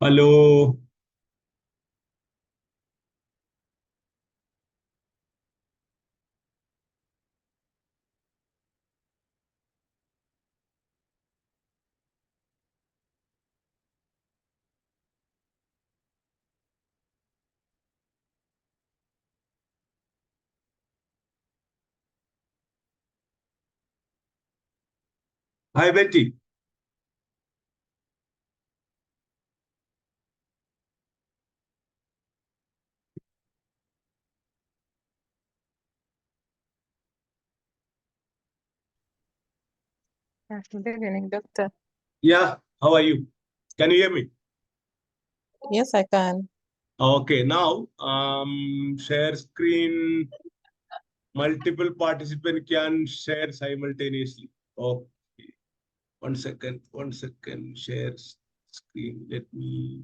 Hello. Hi, Betty. Good evening, doctor. Yeah, how are you? Can you hear me? Yes, I can. Okay, now share screen. Multiple participant can share simultaneously. Okay, 1 second, 1 second. Share screen. Let me.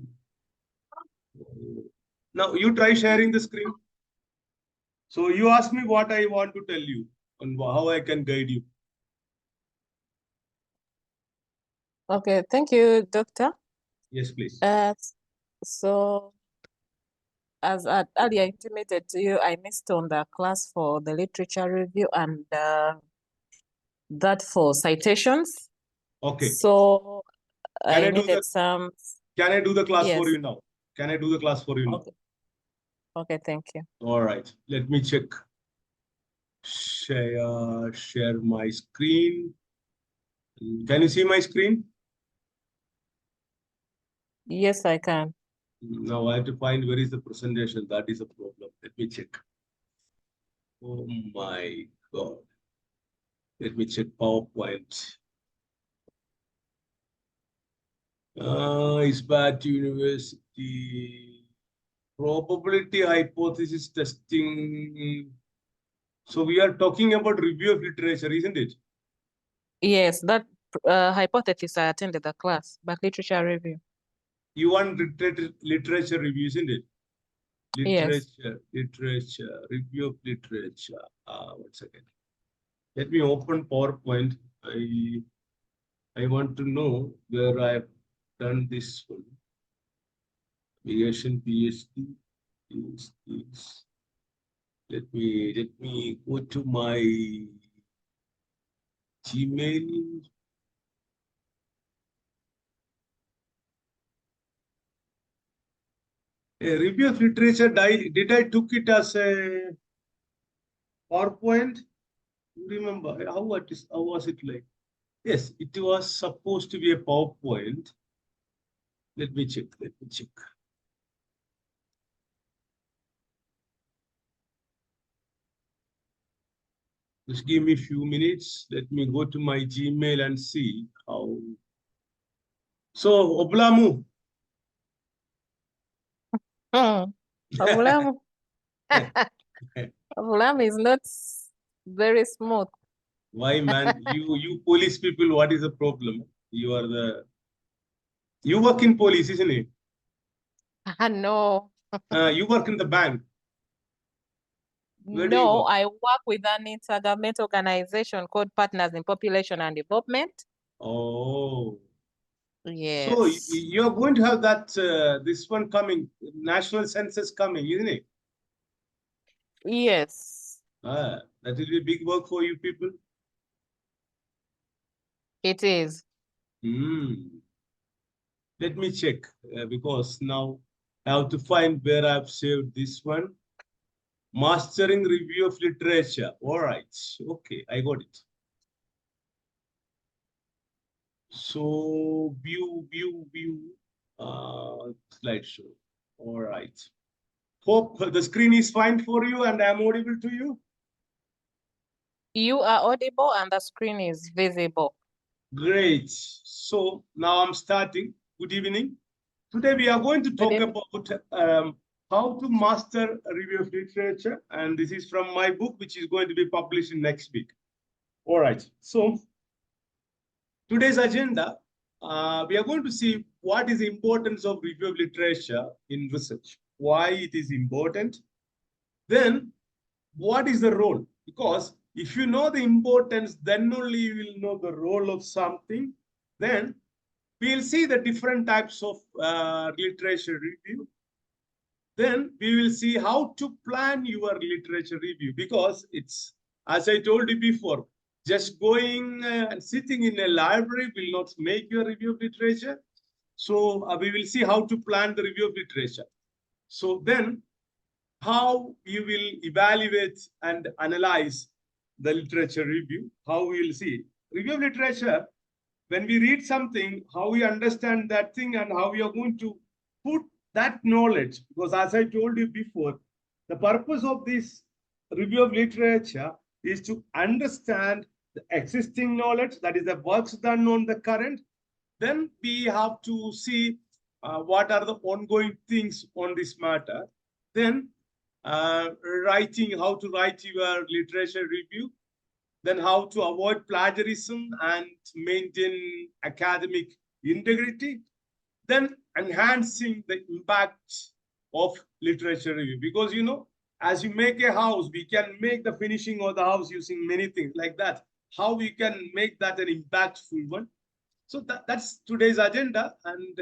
Now you try sharing the screen. So you ask me what I want to tell you and how I can guide you. Okay, thank you, doctor. Yes, please. So as I earlier intimated to you, I missed on the class for the literature review and that for citations. Okay. So Can I I do the needed some. Can I do the class for Yes. you now? Can I do the class for you now? Okay. Okay, thank you. All right. Let me check. Share my screen. Can you see my screen? Yes, I can. Now I have to find where is the presentation. That is a problem. Let me check. Oh my God. Let me check PowerPoint. Isbat University. Probability hypothesis testing. So we are talking about review of literature, isn't it? Yes, that hypothesis I attended the class, but literature review. You want literature review, isn't it? Yes. Literature, review of literature. 1 second. Let me open PowerPoint. I want to know where I've done this one. Creation PhD is this. Let me go to my Gmail. A review of literature. Did I took it as a PowerPoint? Remember how was it like? Yes, it was supposed to be a PowerPoint. Let me check. Let me check. Just give me a few minutes. Let me go to my Gmail and see how. So, Oblamu. Problem. Problem is not very smooth. Why, man? You police people, what is the problem? You work in police, isn't it? No. You work in the bank. Where do you No, work? I work with an intergovernmental organization called Partners in Population and Development. Oh. So Yes. you're going to have that this one coming, national census coming, isn't it? Yes, That will be big work for you people. it is. Hmm. Let me check because now I have to find where I've saved this one. Mastering review of literature. All right. Okay, I got it. So view slideshow. All right. Hope the screen is fine for you and I'm audible to you. You are audible and the screen is visible. Great. So now I'm starting. Good evening. Today we are going to Good talk evening. about how to master a review of literature. And this is from my book, which is going to be published in next week. All right. So today's agenda, we are going to see what is the importance of review of literature in research, why it is important, then what is the role? Because if you know the importance, then only you will know the role of something. Then we'll see the different types of literature review. Then we will see how to plan your literature review, because it's, as I told you before, just going and sitting in a library will not make your review of literature. So we will see how to plan the review of literature. So then how you will evaluate and analyze the literature review, how we will see. Review of literature, when we read something, how we understand that thing and how we are going to put that knowledge. Because as I told you before, the purpose of this review of literature is to understand the existing knowledge, that is the works done on the current. Then we have to see what are the ongoing things on this matter. Then writing, how to write your literature review, then how to avoid plagiarism and maintain academic integrity, then enhancing the impact of literature review. Because, you know, as you make a house, we can make the finishing of the house using many things like that. How we can make that an impactful one. So that's today's agenda. And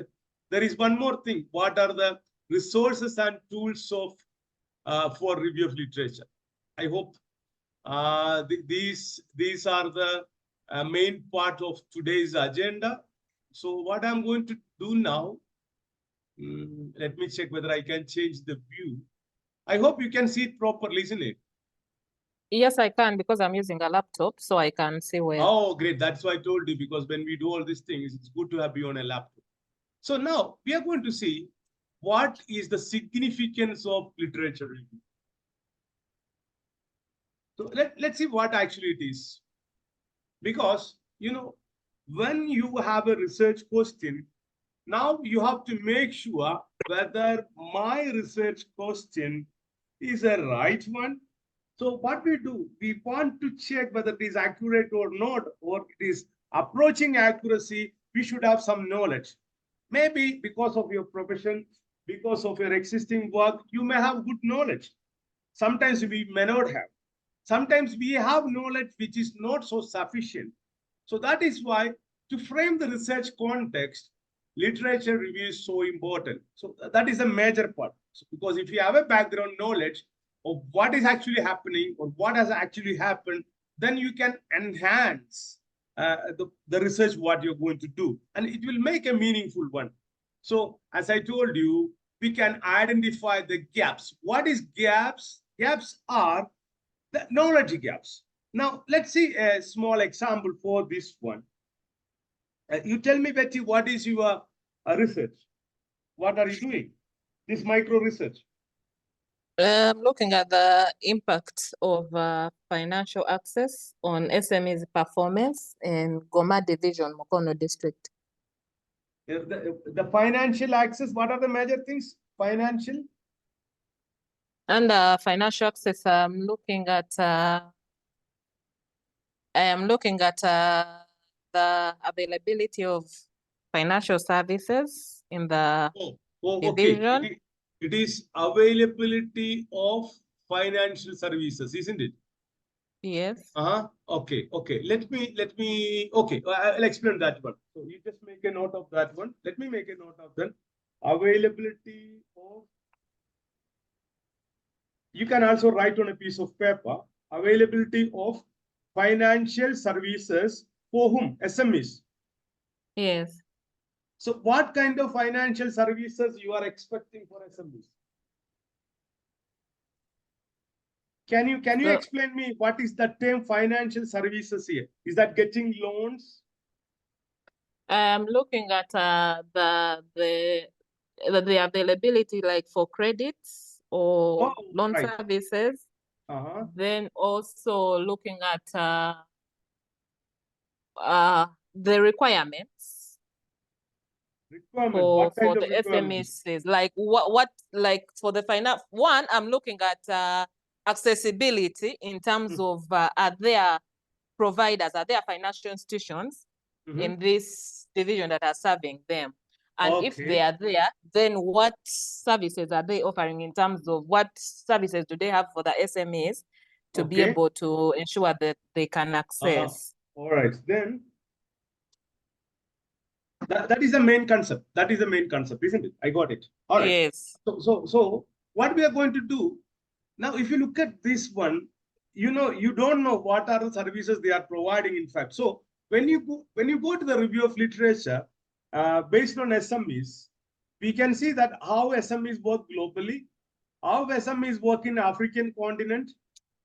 there is one more thing. What are the resources and tools of for review of literature? I hope these are the main part of today's agenda. So what I'm going to do now, let me check whether I can change the view. I hope you can see it properly, isn't it? Yes, I can, because I'm using a laptop, so I can see well. Oh, great. That's why I told you, because when we do all these things, it's good to have you on a laptop. So now we are going to see what is the significance of literature review. So let's see what actually it is. Because, you know, when you have a research question, now you have to make sure whether my research question is a right one. So what we do, we want to check whether it is accurate or not, or it is approaching accuracy. We should have some knowledge. Maybe because of your profession, because of your existing work, you may have good knowledge. Sometimes we may not have. Sometimes we have knowledge which is not so sufficient. So that is why, to frame the research context, literature review is so important. So that is a major part. So because if you have a background knowledge of what is actually happening or what has actually happened, then you can enhance the research what you're going to do, and it will make a meaningful one. So as I told you, we can identify the gaps. What is gaps? Gaps are the knowledge gaps. Now, let's see a small example for this one. You tell me, Betty, what is your research? What are you doing? This micro research. I'm looking at the impact of financial access on SMEs performance in Goma Division, Mukono District. The financial access, what are the major things? Financial? And financial access, I'm looking at the availability of financial services in the division. Okay. It is availability of financial services, isn't it? Yes. Okay. Let me. Okay, I'll explain that one. So you just make a note of that one. Let me make a note of that. Availability of. You can also write on a piece of paper. Availability of financial services for whom? SMEs. Yes. So what kind of financial services you are expecting for SMEs? Can you explain me what is the term financial services here? Is that getting loans? I'm looking at the availability, like for credits or loan services. Then also looking at the requirements for the SMEs, like what like for the finance one. I'm looking at accessibility in terms of are there providers, are there financial institutions in this division that are serving them, and if they are there, then what services are they offering in terms of what services do they have for the SMEs to be able to ensure that they can access. All right, then That is the main concept. That is the main concept, isn't it? I got it. All right. Yes. So what we are going to do now, if you look at this one, you don't know what are the services they are providing. In fact, so when you go to the review of literature based on SMEs, we can see that how SMEs work globally, how SMEs work in African continent,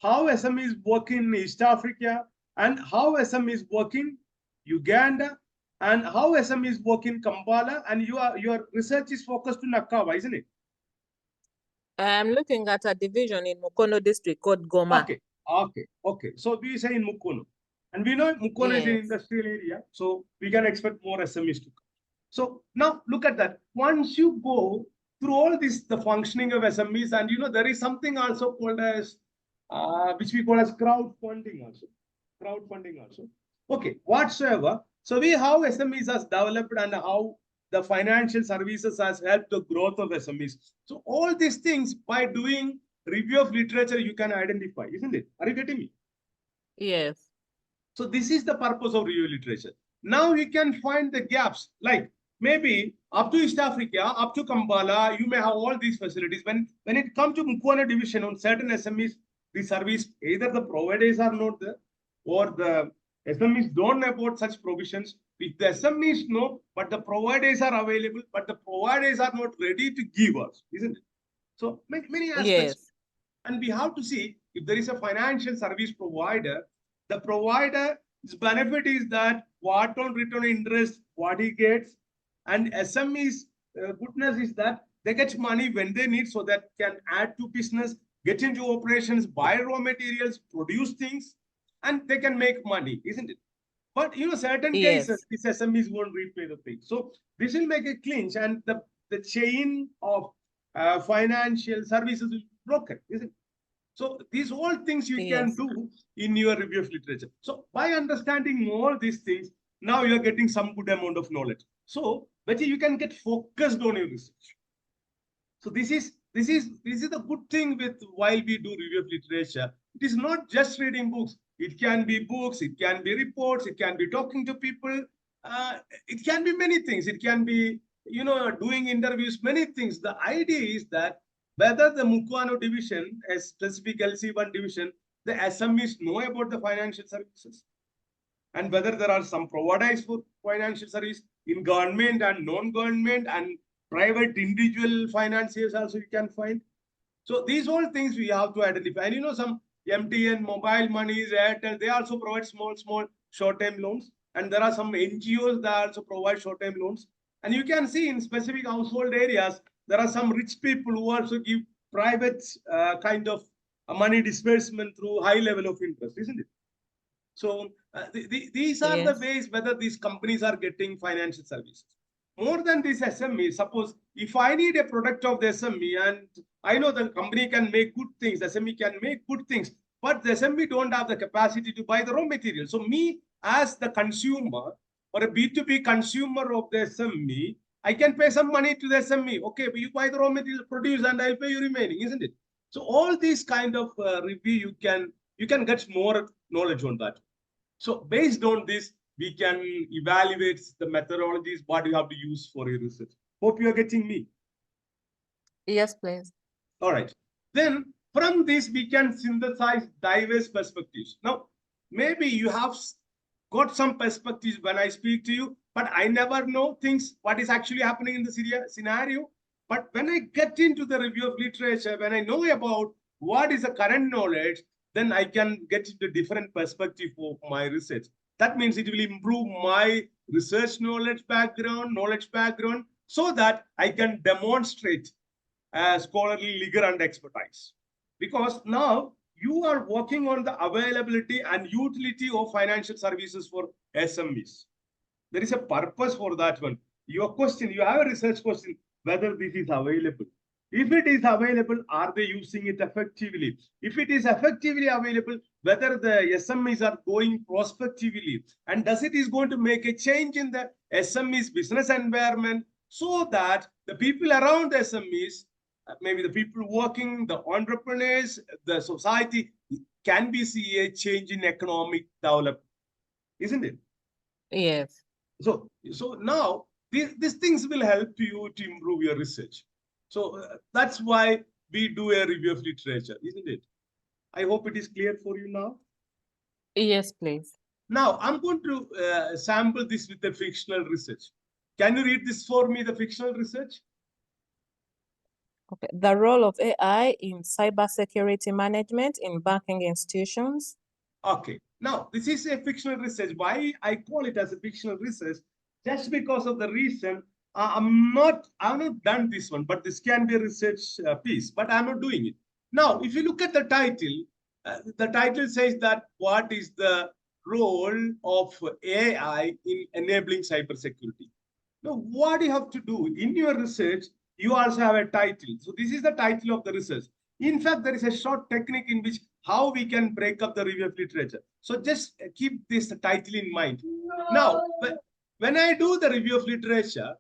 how SMEs work in East Africa, and how SMEs work in Uganda, and how SMEs work in Kampala. And your research is focused on Akawa, isn't it? I'm looking at a division in Mukono district called Goma. Okay. So we say in Mukono. And we know Mukono is an Yes. industrial area, so we can expect more SMEs to come. So now look at that. Once you go through all this, the functioning of SMEs, and there is something also called as, which we call as crowdfunding also. Okay, whatsoever. So we how SMEs has developed and how the financial services has helped the growth of SMEs. So all these things by doing review of literature you can identify, isn't it? Are you getting me? Yes. So this is the purpose of review literature. Now you can find the gaps, like maybe up to East Africa, up to Kampala, you may have all these facilities. When it comes to Mukwana division on certain SMEs, the service, either the providers are not there or the SMEs don't know about such provisions. If the SMEs know, but the providers are available, but the providers are not ready to give us, isn't it? So many aspects. Yes. And we have to see if there is a financial service provider, the provider's benefit is that what on return interest, what he gets, and SME's goodness is that they get money when they need, so that can add to business, get into operations, buy raw materials, produce things, and they can make money, isn't it? But certain cases, these SMEs won't repay the thing. So this will make a clinch, and the chain of financial services will be broken, isn't it? So these all things you can do in your review of literature. So by understanding all these things, now you're getting some good amount of knowledge. So Betty, you can get focused on your research. So this is the good thing with while we do review of literature. It is not just reading books. It can be books, it can be reports, it can be talking to people, it can be many things. It can be doing interviews, many things. The idea is that whether the Mukwano division, a specific LC1 division, the SMEs know about the financial services, and whether there are some providers for financial service in government and non-government and private individual financiers also you can find. So these all things we have to identify. And some MTN, mobile monies, Airtel, they also provide small short-term loans. And there are some NGOs that also provide short-term loans. And you can see in specific household areas, there are some rich people who also give private kind of money disbursement through high level of interest, isn't it? So these are the ways whether these companies are getting financial services. More than this SME, suppose if I need a product of the SME and I know the company can make good things, SME can make good things, but the SME don't have the capacity to buy the raw material. So me as the consumer or a B2B consumer of the SME, I can pay some money to the SME. Okay, but you buy the raw material, produce, and I'll pay you remaining, isn't it? So all these kind of review, you can get more knowledge on that. So based on this, we can evaluate the methodologies, what you have to use for your research. Hope you are getting me. Yes, please. All right. Then from this, we can synthesize diverse perspectives. Now, maybe you have got some perspectives when I speak to you, but I never know things, what is actually happening in the scenario. But when I get into the review of literature, when I know about what is the current knowledge, then I can get into different perspective of my research. That means it will improve my research knowledge background, so that I can demonstrate scholarly rigor and expertise. Because now you are working on the availability and utility of financial services for SMEs. There is a purpose for that one. Your question, you have a research question, whether this is available. If it is available, are they using it effectively? If it is effectively available, whether the SMEs are going prospectively, and does it is going to make a change in the SMEs business environment, so that the people around the SMEs, maybe the people working, the entrepreneurs, the society, can be see a change in economic development, isn't it? Yes. So now these things will help you to improve your research. So that's why we do a review of literature, isn't it? I hope it is clear for you now. Yes, please. Now, I'm going to sample this with the fictional research. Can you read this for me, the fictional research? Okay. The role of AI in cybersecurity management in banking institutions. Okay. Now, this is a fictional research. Why I call it as a fictional research? Just because of the reason I've not done this one, but this can be a research piece, but I'm not doing it. Now, if you look at the title says that what is the role of AI in enabling cybersecurity. Now, what you have to do in your research, you also have a title. So this is the title of the research. In fact, there is a short technique in which how we can break up the review of literature. So just keep this title in mind. Now, when I do the review of literature,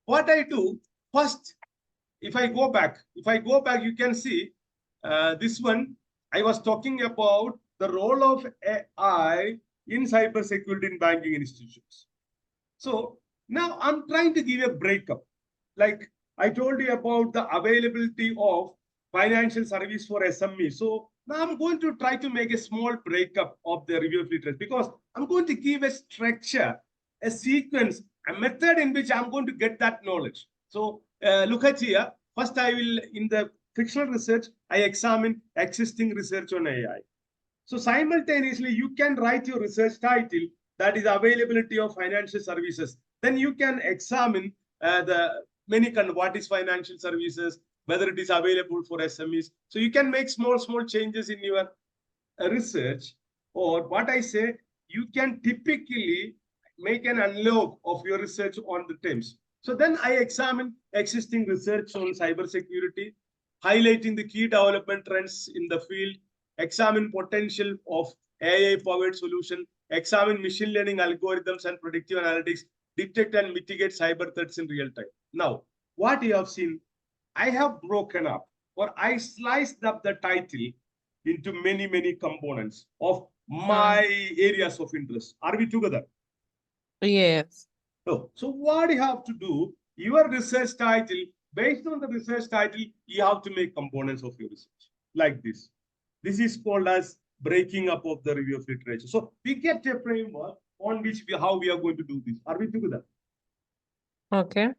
what I do first, if I go back, you can see this one. I was talking about the role of AI in cybersecurity in banking institutions. So now I'm trying to give a breakup. Like I told you about the availability of financial service for SME. So now I'm going to try to make a small breakup of the review of literature because I'm going to give a structure, a sequence, a method in which I'm going to get that knowledge. So look at here. First, I will, in the fictional research, I examine existing research on AI. So simultaneously, you can write your research title, that is availability of financial services. Then you can examine the many what is financial services, whether it is available for SMEs. So you can make small changes in your research, or what I say, you can typically make an unlock of your research on the terms. So then I examine existing research on cybersecurity, highlighting the key development trends in the field, examine potential of AI-powered solution, examine machine learning algorithms and predictive analytics, detect and mitigate cyber threats in real time. Now, what you have seen, I have broken up, or I sliced up the title into many components of my areas of interest. Are we together? Yes. So what you have to do, your research title, based on the research title, you have to make components of your research like this. This is called as breaking up of the review of literature. So we get a framework on which how we are going to do this. Are we together? Okay.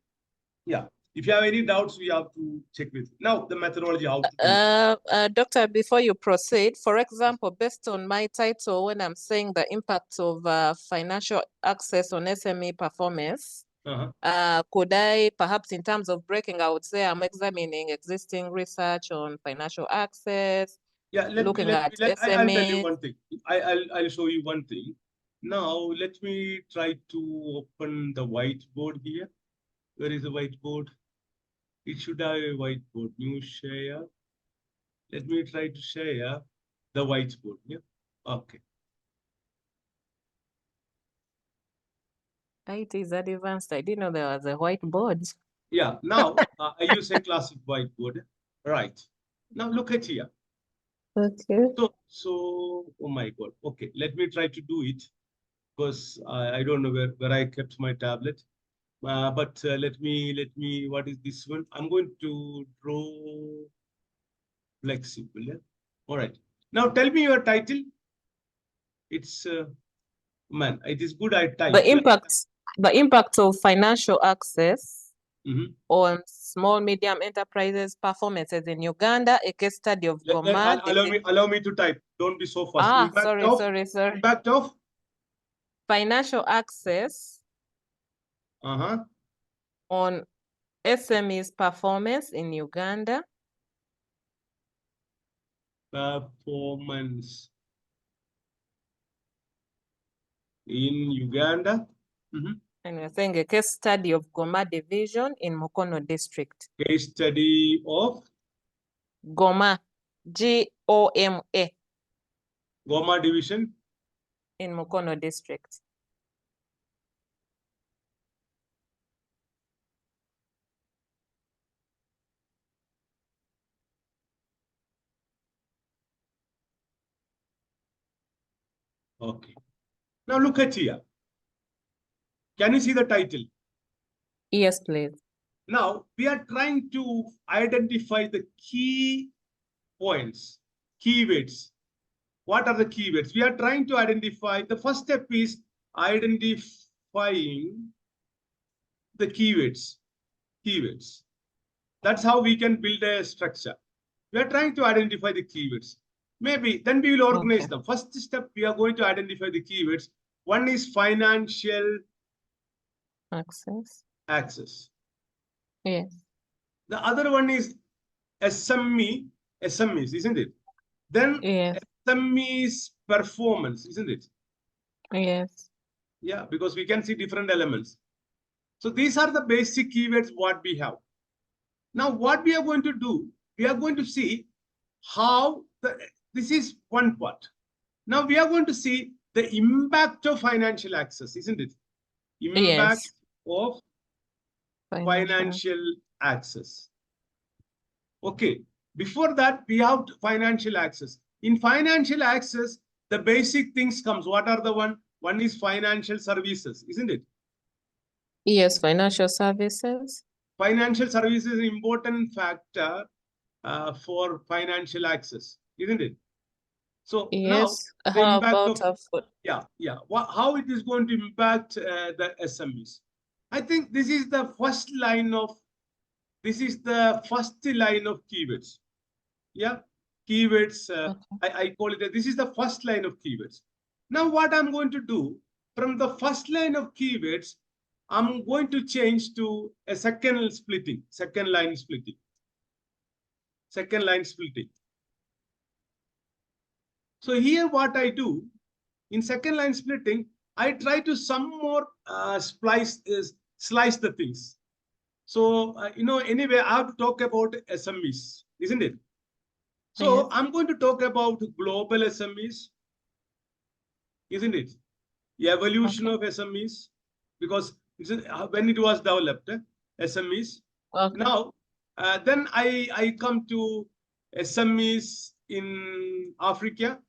Yeah. If you have any doubts, we have to check with you. Now the methodology, how to do Doctor, before you proceed, for example, based on my title, when I'm saying the impact of financial access on SME performance, could I, perhaps in terms of breaking, I would say I'm examining existing research on financial access. Yeah, looking at I'll tell you SMEs. one thing. I'll show you one thing. Now let me try to open the whiteboard here. Where is the whiteboard? It should have a whiteboard. New share. Let me try to share the whiteboard. Yeah. Okay. IT is advanced. I didn't know there was a whiteboard. Yeah. Now I use a classic whiteboard. Right. Now look at here. Okay. So oh my God. Okay. Let me try to do it because I don't know where I kept my tablet. But let me, what is this one? I'm going to draw flexible. Yeah? All right. Now tell me your title. It's, man, it is good I type. The impact of financial access on small, medium enterprises performances in Uganda, a case study of Goma. Allow me to type. Don't be so fast. Sorry. Impact of financial access on SMEs performance in Uganda. Performance in Uganda. And we're saying a case study of Goma division in Mukono district. Case study of Goma, Goma. Goma division in Mukono district. Okay. Now look at here. Can you see the title? Yes, please. Now, we are trying to identify the key points, keywords. What are the keywords? We are trying to identify, the first step is identifying the keywords. Keywords. That's how we can build a structure. We are trying to identify the keywords. Maybe then we will organize them. First step, we are going to identify the keywords. One is financial access. Yes. The other one is SMEs, isn't it? Then Yes. SMEs performance, isn't it? Yes. Yeah, because we can see different elements. So these are the basic keywords what we have. Now, what we are going to do, we are going to see how this is one part. Now we are going to see the impact of financial access, isn't it? Impact of financial access. Okay. Before that, we have financial access. In financial access, the basic things comes. What are the one? One is financial services, isn't it? Yes, financial services. Financial services is an important factor for financial access, isn't it? So now the impact of how it is going to impact the SMEs. I think this is the first line of keywords. Yeah, keywords. I call it. This is the first line of keywords. Now, what I'm going to do from the first line of keywords, I'm going to change to a second line splitting. Second line splitting. So here, what I do in second line splitting, I try to some more slice the things. So anyway, I have to talk about SMEs, isn't it? So I'm going to talk about global SMEs, isn't it? The evolution of SMEs, because when it was developed, SMEs. Now, then I come to SMEs in Africa.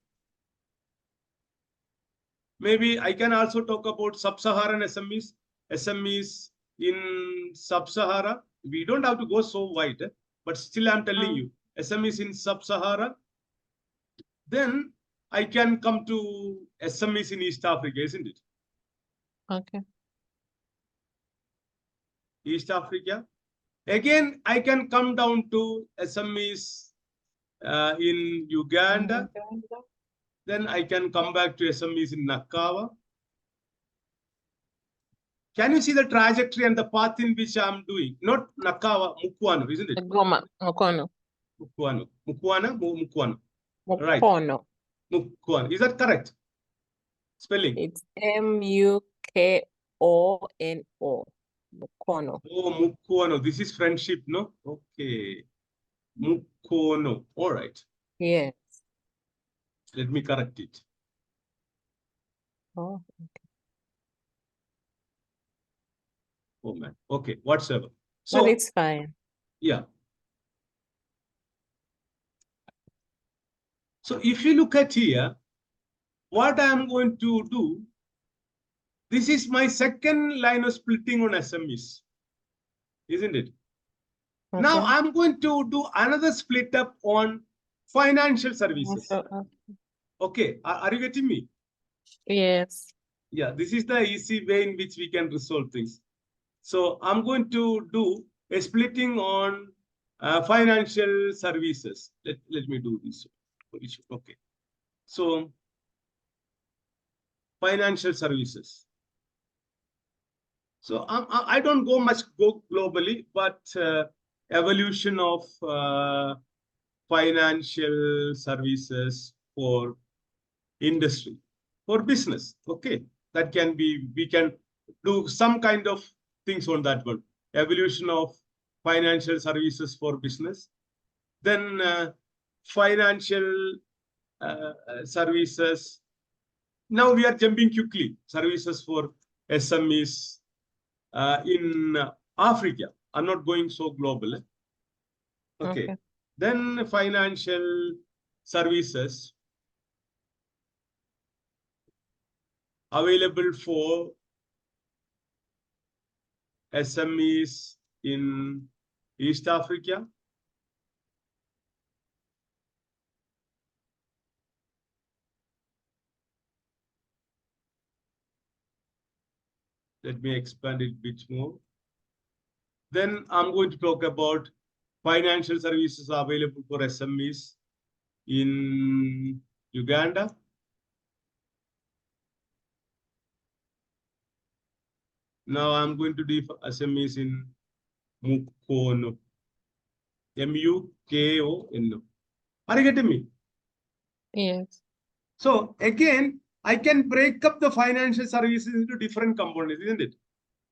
Maybe I can also talk about sub-Saharan SMEs, SMEs in sub-Sahara. We don't have to go so wide, but still I'm telling you, SMEs in sub-Sahara. Then I can come to SMEs in East Africa, isn't it? Okay. East Africa. Again, I can come down to SMEs in Uganda. Then I can come back to SMEs in Nakawa. Can you see the trajectory and the path in which I'm doing? Not Nakawa, Mukwano, isn't it? Mukwano. Right. Mukwano. Is that correct? Spelling? It's Mukono. Mukono. Oh, Mukwano. This is friendship, no? Okay. Mukono. All right. Yes. Let me correct it. Oh, okay. Oh man. Okay, whatsoever. So but it's fine. Yeah. So if you look at here, what I'm going to do, this is my second line of splitting on SMEs, isn't it? Okay. Now I'm going to do another split up on financial services. Okay, are you getting me? Yes. Yeah, this is the easy way in which we can resolve things. So I'm going to do a splitting on financial services. Let me do this. Okay. So financial services. So I don't go globally, but evolution of financial services for industry, for business. Okay, that can be, we can do some kind of things on that one. Evolution of financial services for business. Then financial services. Now we are jumping quickly. Services for SMEs in Africa. I'm not going so global. Okay. Then financial services available for SMEs in East Africa? Let me expand it a bit more. Then I'm going to talk about financial services available for SMEs in Uganda. Now I'm going to do SMEs in Mukono. Mukono. Are you getting me? Yes. So again, I can break up the financial services into different components, isn't it?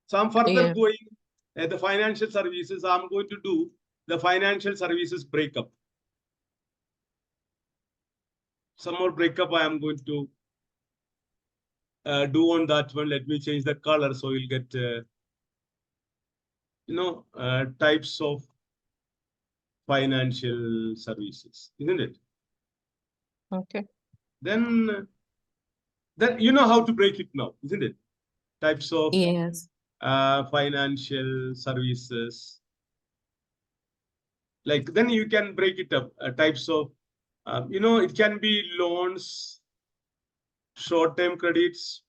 So I'm further going at the financial services. I'm going to do the financial services breakup. Some more breakup I am going to do on that one. Let me change the color so you'll get, types of financial services, isn't it? Okay. Then you know how to break it now, isn't it? Types of financial services. Like then you can break it up. Types of, it can be loans, short-term credits,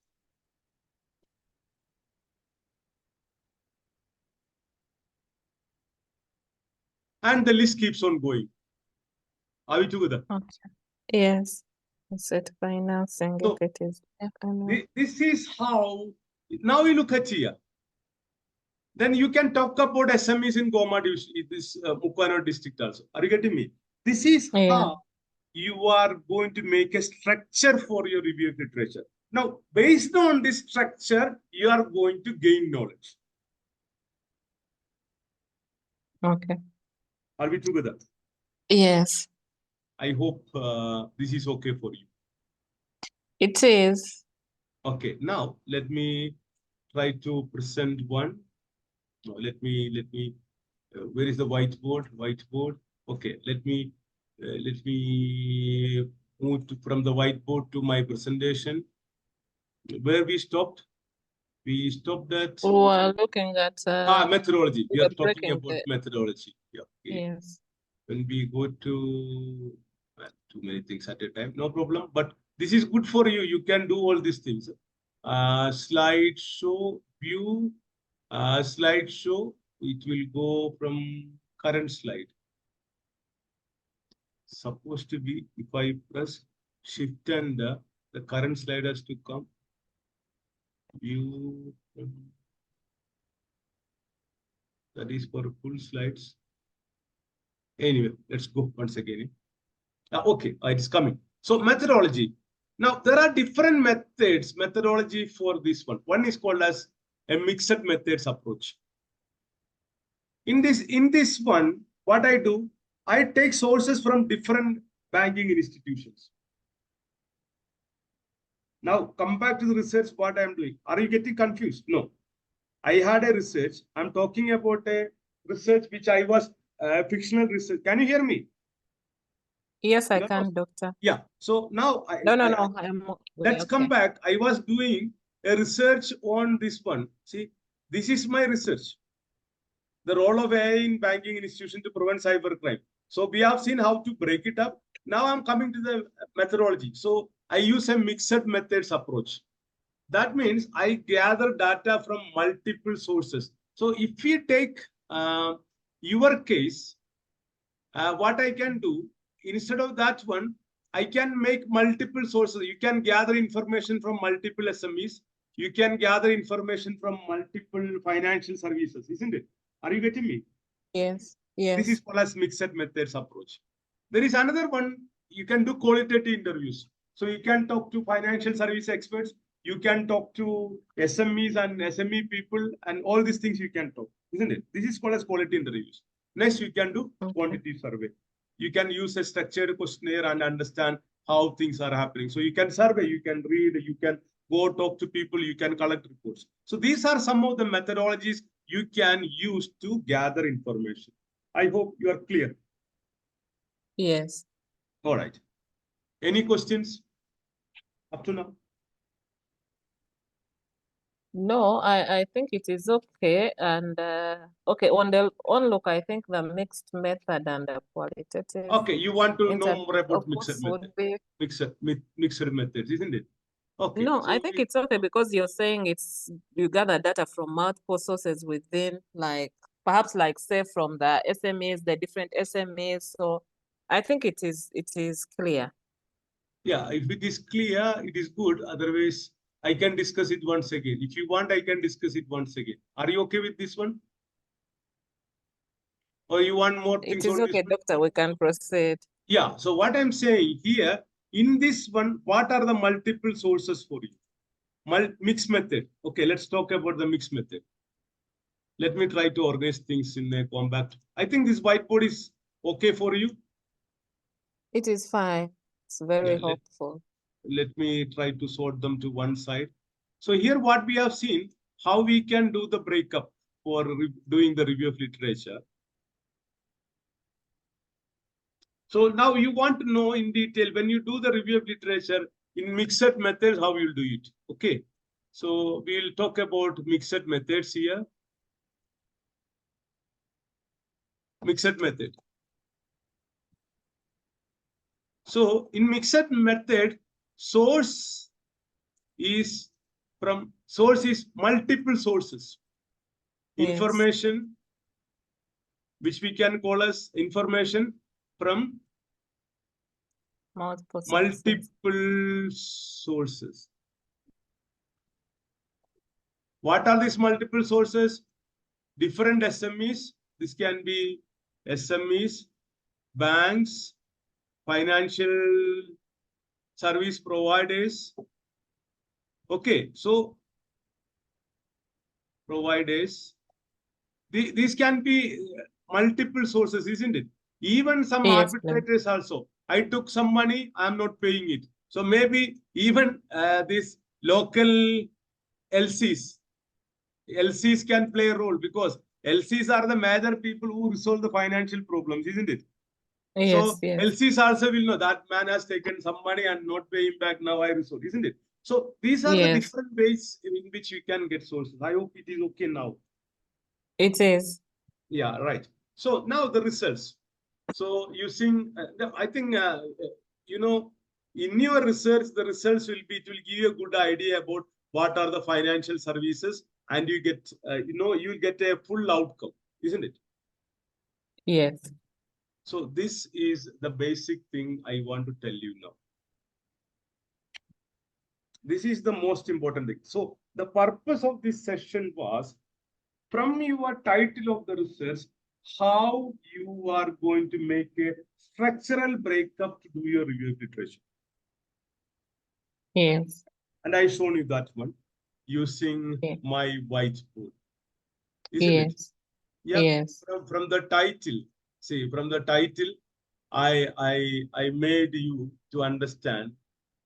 and the list keeps on going. Are we together? Okay. Yes. Asset financing, So, if it is. this is how, now we look at here. Then you can talk about SMEs in Goma division, this Mukwano district also. Are you getting me? This is how you are going to make a structure for your review of literature. Now, based on this structure, you are going to gain knowledge. Okay. Are we together? Yes. I hope this is okay for you. It is. Okay, now let me try to present one. No, let me, where is the whiteboard? Whiteboard. Okay, let me move from the whiteboard to my presentation. Where we stopped? We stopped at We're looking at methodology. We are talking breaking about methodology. Yeah. Okay. Yes. When we go to too many things at a time, no problem. But this is good for you. You can do all these things. Slideshow view, slideshow. It will go from current slide. Supposed to be, if I press shift and the current slide has to come. View. That is for full slides. Anyway, let's go once again. Okay, it is coming. So methodology. Now there are different methodology for this one. One is called as a mixed methods approach. In this one, what I do, I take sources from different banking institutions. Now come back to the research, what I'm doing. Are you getting confused? No. I had a research. I'm talking about a research which I was fictional research. Can you hear me? Yes, I can, doctor. Yeah. So now let's come back. I was doing a research on this one. See, this is my research. The role of AI in banking institution to prevent cybercrime. So we have seen how to break it up. Now I'm coming to the methodology. So I use a mixed methods approach. That means I gather data from multiple sources. So if we take your case, what I can do, instead of that one, I can make multiple sources. You can gather information from multiple SMEs. You can gather information from multiple financial services, isn't it? Are you getting me? Yes. Yes. This is called as mixed methods approach. There is another one. You can do qualitative interviews. So you can talk to financial service experts. You can talk to SMEs and SME people, and all these things you can talk, isn't it? This is called as quality interviews. Next, you can do quantity survey. You can use a structured questionnaire and understand how things are happening. So you can survey, you can read, you can go talk to people, you can collect reports. So these are some of the methodologies you can use to gather information. I hope you are clear. Yes. All right. Any questions up to now? No, I think it is okay. And okay, on the onlook, I think the mixed method and the qualitative Okay, you want to know more interviews, about of course, would be. mixed methods, isn't it? Okay, No, I so think it's okay because you're saying it's you gather data from multiple sources within, like perhaps like say from the SMEs, the different SMEs. So I think it is clear. yeah, if it is clear, it is good. Otherwise, I can discuss it once again. If you want, I can discuss it once again. Are you okay with this one? Or you want more It things is on this okay, one? doctor. We can proceed. Yeah. So what I'm saying here, in this one, what are the multiple sources for you? Mixed method. Okay, let's talk about the mixed method. Let me try to organize things in a compact. I think this whiteboard is okay for you. It is fine. It's Yeah, very helpful. let me try to sort them to one side. So here what we have seen, how we can do the breakup for doing the review of literature. So now you want to know in detail when you do the review of literature in mixed methods, how you'll do it. Okay. So we'll talk about mixed methods here. Mixed method. So in mixed method, source is source is multiple sources. Yes, Information, which we can call as information from multiple sources. multiple sources. What are these multiple sources? Different SMEs. This can be SMEs, banks, financial service providers. Okay, so providers. These can be multiple sources, isn't it? Even some Yes, ma'am. arbitrators also. I took some money, I'm not paying it. So maybe even these local LCs, LCs can play a role because LCs are the major people who resolve the financial problems, isn't it? Yes, So yes, LCs also will know that man has taken some money and not paying back. Now I resolve, isn't it? So these are the yes. different ways in which you can get sources. I hope it is okay now. It is. Yeah, right. So now the results. So using, I think, you know, in your research, the results will be, it will give you a good idea about what are the financial services and you get, you will get a full outcome, isn't it? Yes, So this is the basic thing I want to tell you now. This is the most important thing. So the purpose of this session was from your title of the research, how you are going to make a structural breakup to do your review of literature. yes, And I shown you that one using yes, my whiteboard, isn't it? yes, Yeah. yes, From the title, see, from the title, I made you to understand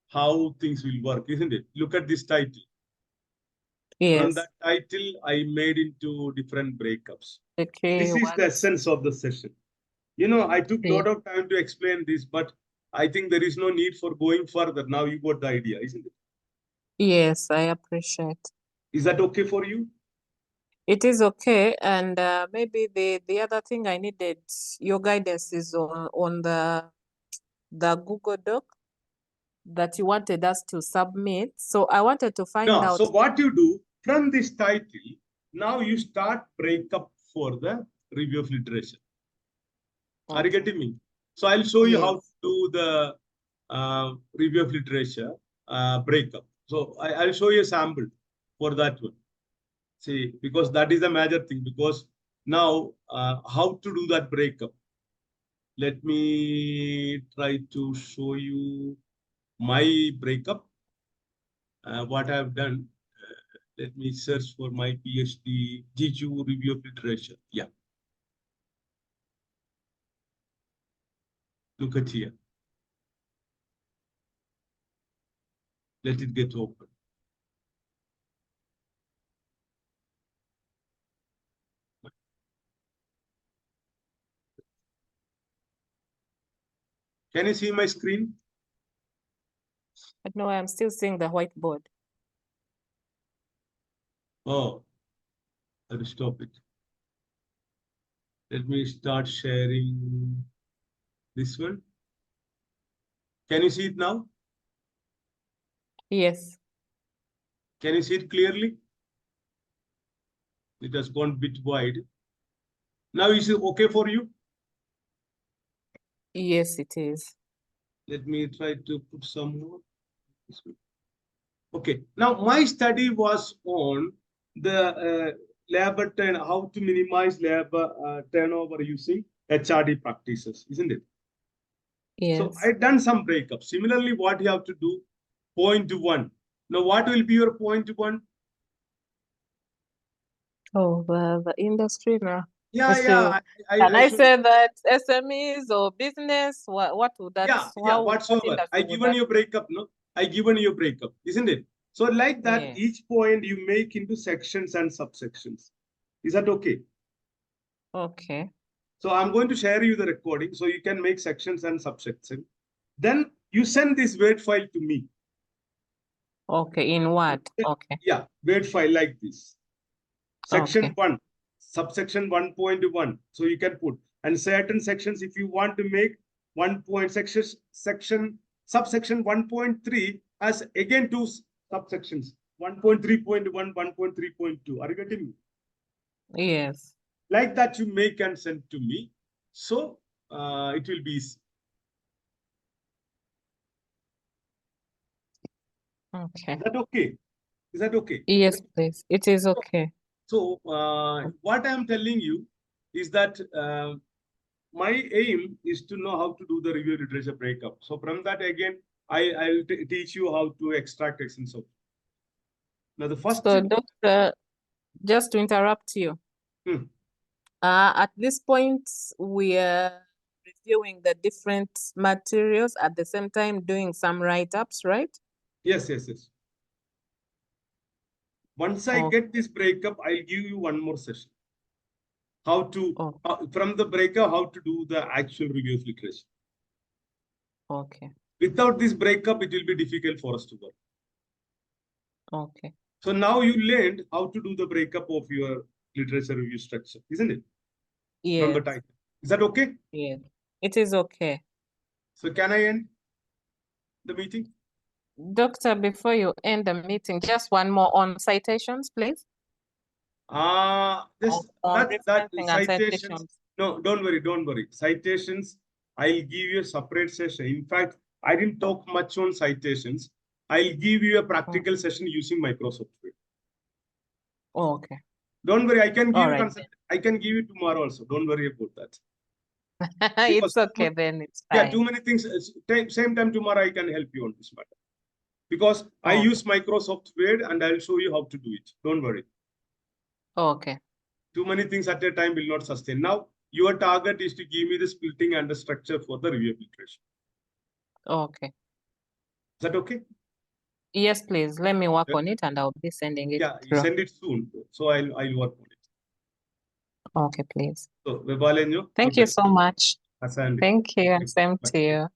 how things will work, isn't it? Look at this title. From yes. that title, I made into different breakups. Okay, This is the what? essence of the session. I took a Yeah. lot of time to explain this, but I think there is no need for going further. Now you got the idea, isn't it? Yes, I appreciate. Is that okay for you? It is okay, and maybe the other thing I needed your guidance is on the Google Doc that you wanted us to submit. So I wanted to find No. out. So what you do from this title, now you start breakup for the review of literature. Are you Okay. getting me? So I'll show you how to Yes. do the review of literature breakup. So I'll show you a sample for that one. See, because that is the major thing. Because now, how to do that breakup? Let me try to show you my breakup. What I've done. Let me search for my PhD GQ review of literature. Yeah, look at here. Let it get open. Can you see my screen? But no, I'm still seeing the whiteboard. Oh, I'll stop it. Let me start sharing this one. Can you see it now? Yes. Can you see it clearly? It has gone a bit wide. Now is it okay for you? Yes, it is. Let me try to put some more. Okay. Now my study was on the labor turn, how to minimize labor turnover using HRD practices, isn't it? So Yes. I done some breakup. Similarly, what you have to do, point one. Now, what will be your point one? Oh, the industry now. Yeah, So yeah. can I I should. say that SMEs or business? What would that? Yeah, yeah. What Whatsoever. I industry would given that? you breakup. No, I given you breakup, isn't it? So like that, Yeah. each point you make into sections and subsections. Is that okay? Okay. So I'm going to share you the recording so you can make sections and subsections. Then you send this Word file to me. Okay. In what? Okay. Yeah, Word file like this. Section Okay. 1, subsection 1.1. So you can put, and certain sections, if you want to make 1 point subsection 1.3 as again two subsections, 1.3.1, 1.3.2. Are you getting me? Yes. Like that you make and send to me. So it will be easy. Okay. Is that okay? Is that okay? Yes, please. It is okay. So what I am telling you is that my aim is to know how to do the review literature breakup. So from that again, I'll teach you how to extract essence of. Now the first. So, doctor, just to interrupt you, at this point, we are reviewing the different materials at the same time doing some write-ups, right? Yes, yes, yes. Once I Oh, get this breakup, I'll give you one more session. How to, oh, from the breakup, how to do the actual review of literature. okay, Without this breakup, it will be difficult for us to work. okay. So now you learned how to do the breakup of your literature review structure, isn't it? From the Yes, title. Is that okay? yes. It is okay. So can I end the meeting? Doctor, before you end the meeting, just one more on citations, please. This On that referencing and citations. citations. No, don't worry, don't worry. Citations, I'll give you a separate session. In fact, I didn't talk much on citations. I'll give you a practical session using Microsoft Word. Oh, okay. Don't worry, I can give All you right concept. I can give you tomorrow also. Don't worry about that. Because It's okay then, it's yeah, too fine. many things. Same time tomorrow I can help you on this matter. Because I Okay. use Microsoft Word and I'll show you how to do it. Don't worry. Okay. Too many things at a time will not sustain. Now, your target is to give me the splitting and the structure for the review filtration. Okay. Is that okay? Yes, please. Let me work on it and I'll be sending it Yeah, you through. send it soon. So I'll work on it. Okay, please. So, Vebalenyo, Thank good you day. so much. Asante. Thank you, and same Bye. to you.